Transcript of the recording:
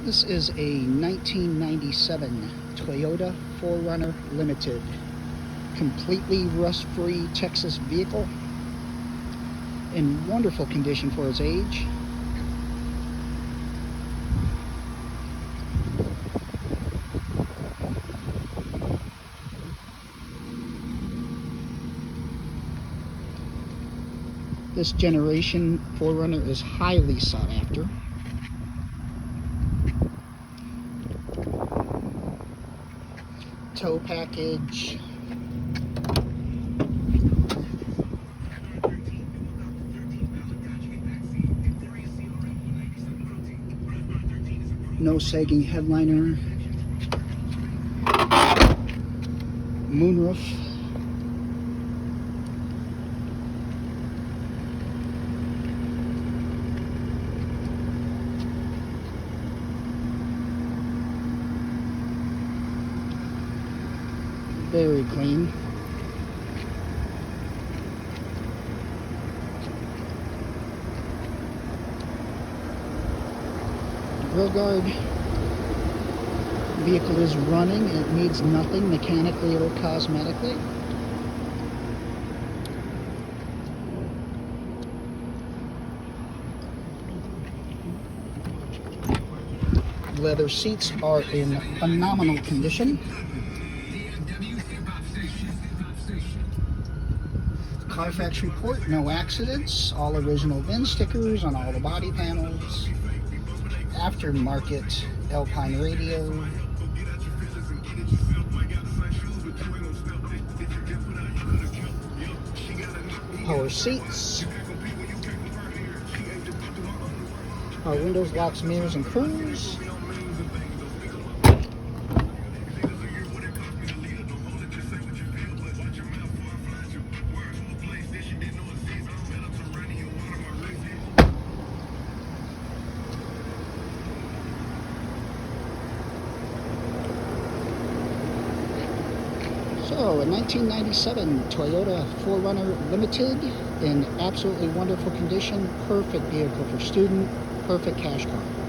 This is a 1997 Toyota 4Runner Limited, completely rust-free Texas vehicle in wonderful condition for its age. This generation 4Runner is highly sought after. Tow package, no sagging headliner, moonroof, very clean. Grill guard. Vehicle is running. It needs nothing mechanically or cosmetically. Leather seats are in phenomenal condition. Carfax report, no accidents, all original VIN stickers on all the body panels, aftermarket Alpine radio, power seats, our windows, locks, mirrors, and cruise. So, a 1997 Toyota 4Runner Limited in absolutely wonderful condition, perfect vehicle for student, perfect cash car.